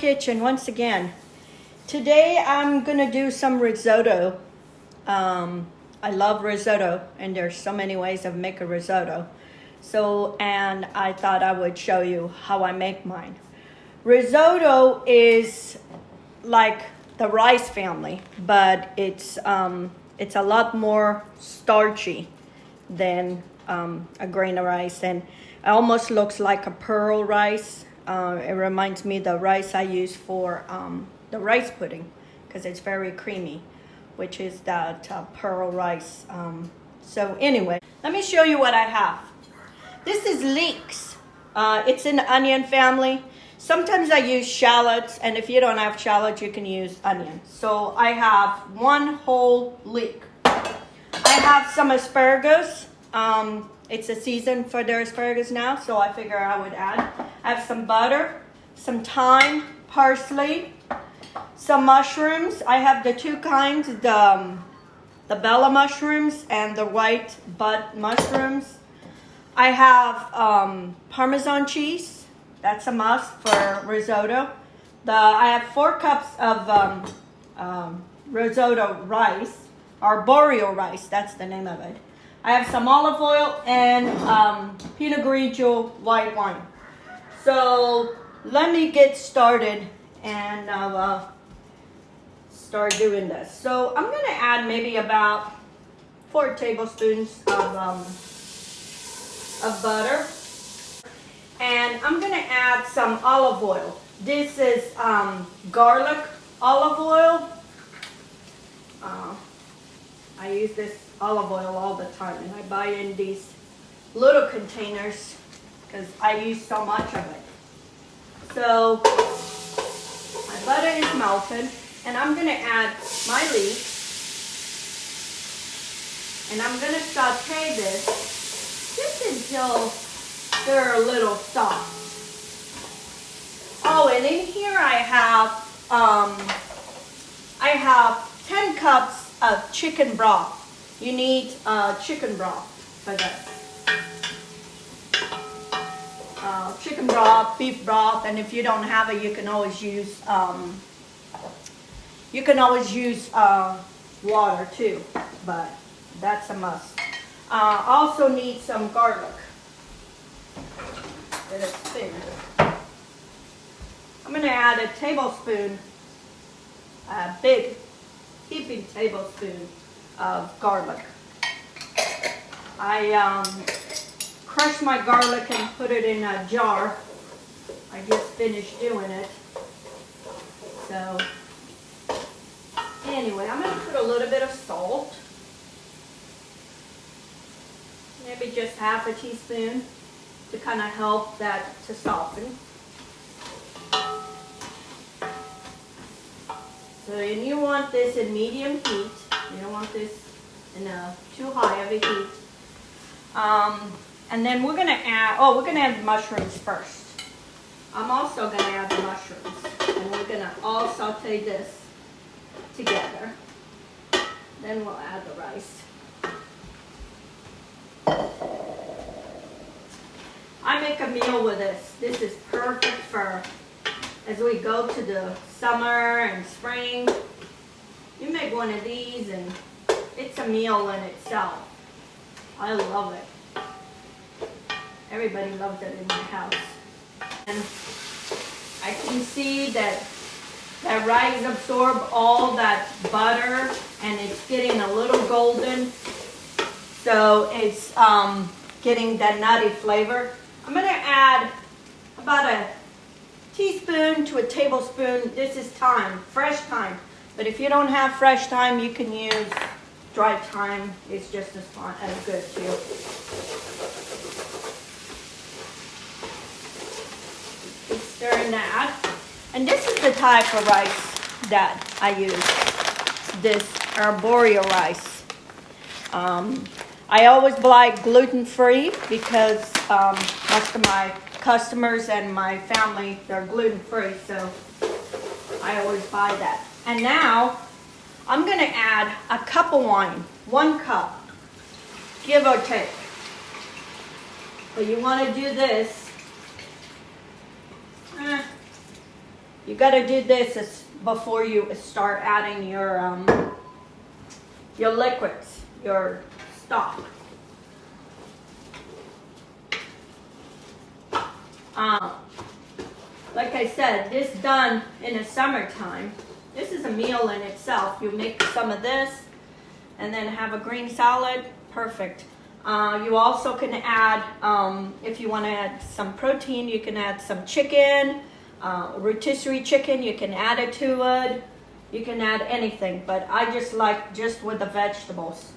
kitchen once again. Today I'm gonna do some risotto. I love risotto, and there's so many ways of making risotto. And I thought I would show you how I make mine. Risotto is like the rice family, but it's a lot more starchy than a grain of rice, and it almost looks like a pearl rice. It reminds me of the rice I use for the rice pudding because it's very creamy, which is that pearl rice. So anyway, let me show you what I have. This is leeks. It's in the onion family. Sometimes I use shallots, and if you don't have shallots, you can use onion. So I have one whole leek. I have some asparagus. It's a season for their asparagus now, so I figure I would add. I have some butter, some thyme, parsley, some mushrooms. I have the two kinds, the bella mushrooms and the white bud mushrooms. I have Parmesan cheese. That's a must for risotto. I have 4 cups of risotto rice, Arborio rice, that's the name of it. I have some olive oil and Pinot Grigio white wine. So let me get started and start doing this. So I'm going to add maybe about 4 tablespoons of butter. And I'm going to add some olive oil. This is garlic olive oil. I use this olive oil all the time, and I buy in these little containers because I use so much of it. So my butter is melted, and I'm going to add my leeks, and I'm going to saute this just until they're a little soft. Oh, and in here I have 10 cups of chicken broth. You need chicken broth for this. Chicken broth, beef broth, and if you don't have it, you can always use water too, but that's a must. Also need some garlic. That is thin. I'm going to add a tablespoon, a big heaping tablespoon of garlic. I crushed my garlic and put it in a jar. I just finished doing it. So anyway, I'm going to put a little bit of salt. Maybe just half a teaspoon to kind of help that to soften. So and you want this in medium heat. You don't want this in too high of a heat. And then we're going to add the mushrooms first. I'm also going to add the mushrooms. And we're going to all saute this together. Then we'll add the rice. I make a meal with this. This is perfect for as we go to the summer and spring. You make one of these and it's a meal in itself. I love it. Everybody loves it in my house. And I can see that rice absorbs all that butter and it's getting a little golden. So it's getting that nutty flavor. I'm going to add about a teaspoon to a tablespoon. This is thyme, fresh thyme. But if you don't have fresh thyme, you can use dry thyme. It's just as fun, as good too. Keep stirring that. And this is the type of rice that I use. This Arborio rice. I always buy gluten-free because most of my customers and my family, they're gluten-free, so I always buy that. And now I'm going to add a cup of wine, 1 cup, give or take. But you want to do this You got to do this before you start adding your liquids, your stock. Like I said, this done in the summertime. This is a meal in itself. You make some of this and then have a green salad. Perfect. You also can add, if you want to add some protein, you can add some chicken, rotisserie chicken. You can add it to it. You can add anything, but I just like just with the vegetables.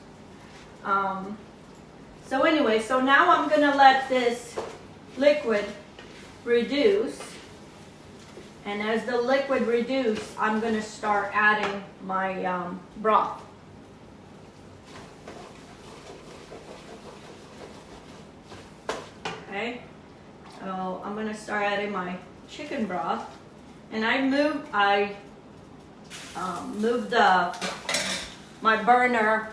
So anyway, so now I'm going to let this liquid reduce. And as the liquid reduces, I'm going to start adding my broth. Okay, so I'm going to start adding my chicken broth. And I moved my burner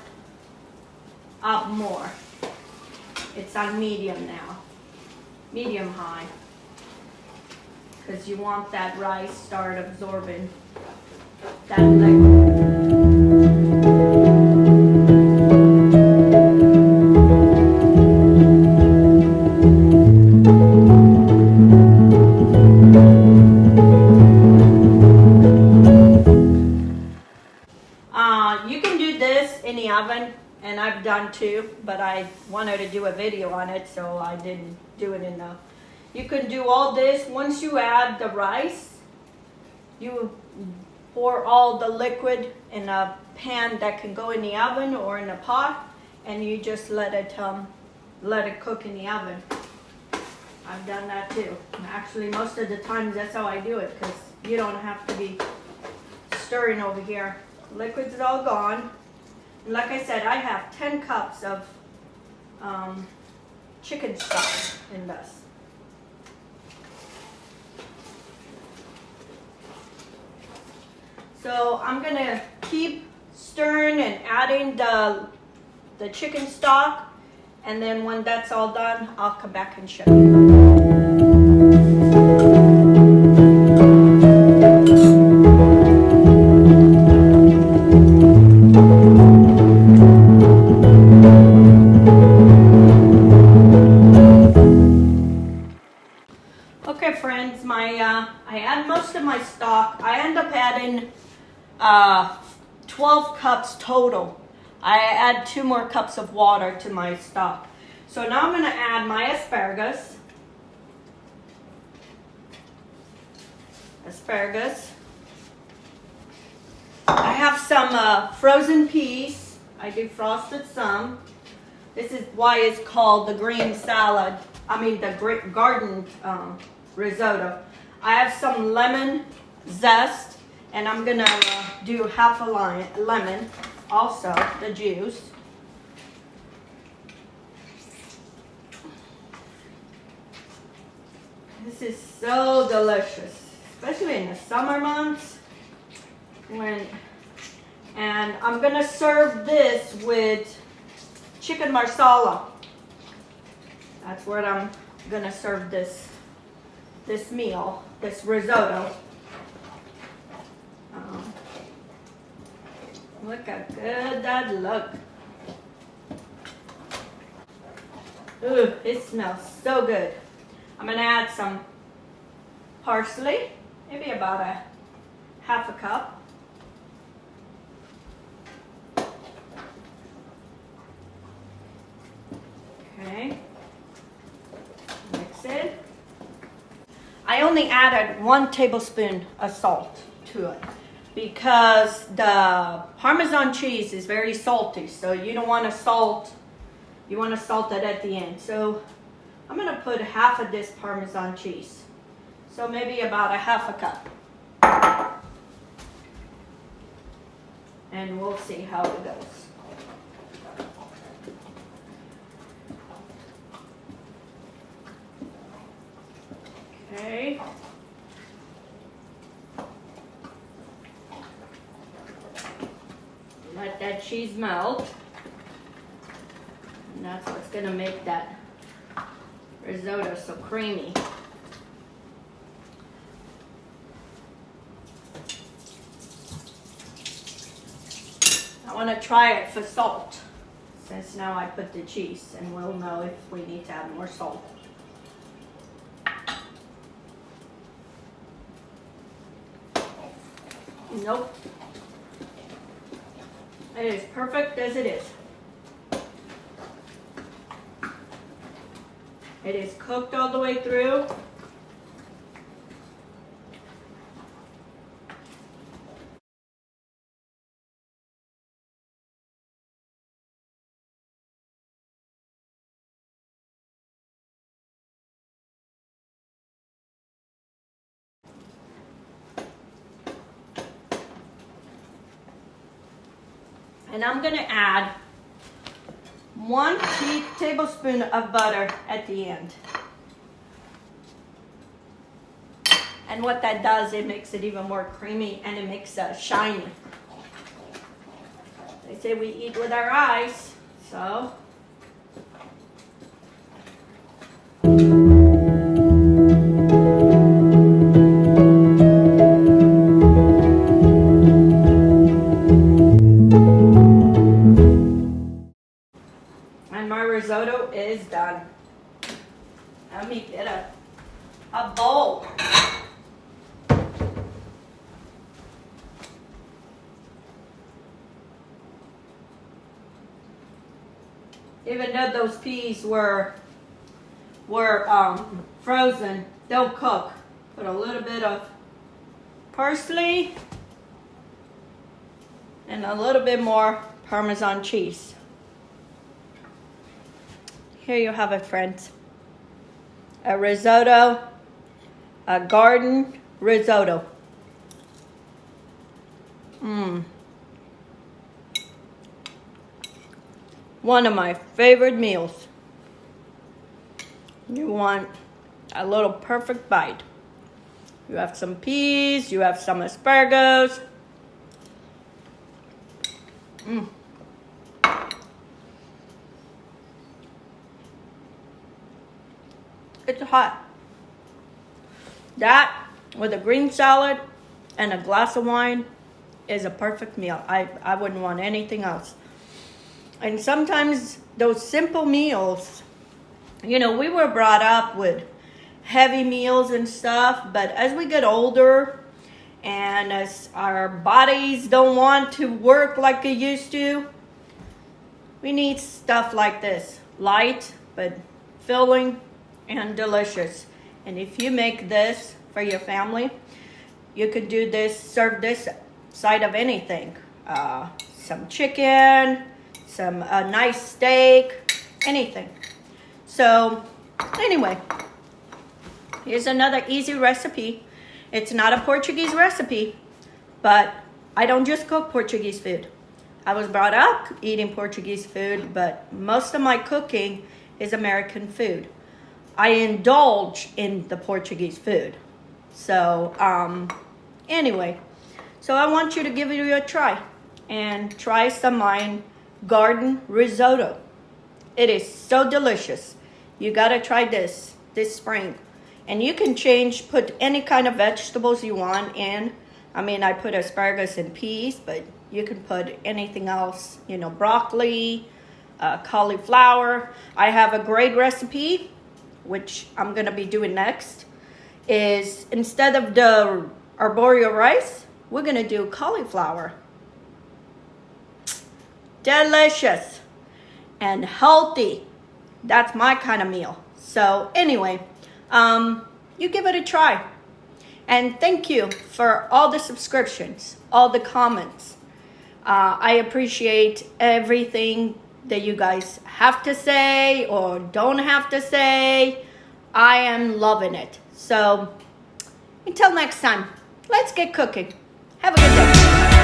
up more. It's on medium now, medium high. Because you want that rice start absorbing that liquid. You can do this in the oven, and I've done too, but I wanted to do a video on it, so I didn't do it in the... You can do all this. Once you add the rice, you pour all the liquid in a pan that can go in the oven or in a pot, and you just let it cook in the oven. I've done that too. Actually, most of the times that's how I do it, because you don't have to be stirring over here. Liquid's all gone. And like I said, I have 10 cups of chicken stock in this. So I'm gonna keep stirring and adding the chicken stock, and then when that's all done, I'll come back and show you. Okay friends, I add most of my stock. I end up adding 12 cups total. I add 2 more cups of water to my stock. So now I'm going to add my asparagus. I have some frozen peas. I defrosted some. This is why it's called the green salad. I mean the garden risotto. I have some lemon zest, and I'm gonna do half a lemon, also the juice. This is so delicious, especially in the summer months. And I'm gonna serve this with chicken marsala. That's what I'm gonna serve this meal, this risotto. Look how good that looks. Ooh, it smells so good. I'm gonna add some parsley, maybe about a half a cup. Okay, mix it. I only added 1 tablespoon of salt to it because the Parmesan cheese is very salty, so you don't want to salt. You want to salt it at the end. So I'm going to put half of this Parmesan cheese, so maybe about a half a cup, and we'll see how it goes. Okay. Let that cheese melt. And that's what's going to make that risotto so creamy. I want to try it for salt, since now I put the cheese, and we'll know if we need to add more salt. Nope. It is perfect as it is. It is cooked all the way through. And I'm gonna add 1 tablespoon of butter at the end. And what that does, it makes it even more creamy and it makes it shiny. They say we eat with our eyes, so. And my risotto is done. Let me get a bowl. Even though those peas were frozen, they'll cook. Put a little bit of parsley and a little bit more Parmesan cheese. Here you have it, friends. A risotto, a garden risotto. One of my favorite meals. You want a little perfect bite. You have some peas, you have some asparagus. It's hot. That with a green salad and a glass of wine is a perfect meal. I wouldn't want anything else. And sometimes those simple meals, you know, we were brought up with heavy meals and stuff, but as we get older and as our bodies don't want to work like they used to, we need stuff like this. Light, but filling and delicious. And if you make this for your family, you could do this, serve this side of anything. Some chicken, some nice steak, anything. So anyway, here's another easy recipe. It's not a Portuguese recipe, but I don't just cook Portuguese food. I was brought up eating Portuguese food, but most of my cooking is American food. I indulge in the Portuguese food. So anyway, so I want you to give it a try and try some mine garden risotto. It is so delicious. You gotta try this spring. And you can put any kind of vegetables you want in. I mean, I put asparagus and peas, but you can put anything else, you know, broccoli, cauliflower. I have a great recipe, which I'm gonna be doing next, is instead of the arborio rice, we're gonna do cauliflower. Delicious and healthy. That's my kind of meal. So anyway, you give it a try. And thank you for all the subscriptions, all the comments. I appreciate everything that you guys have to say or don't have to say. I am loving it. So until next time, let's get cooking. Have a good day.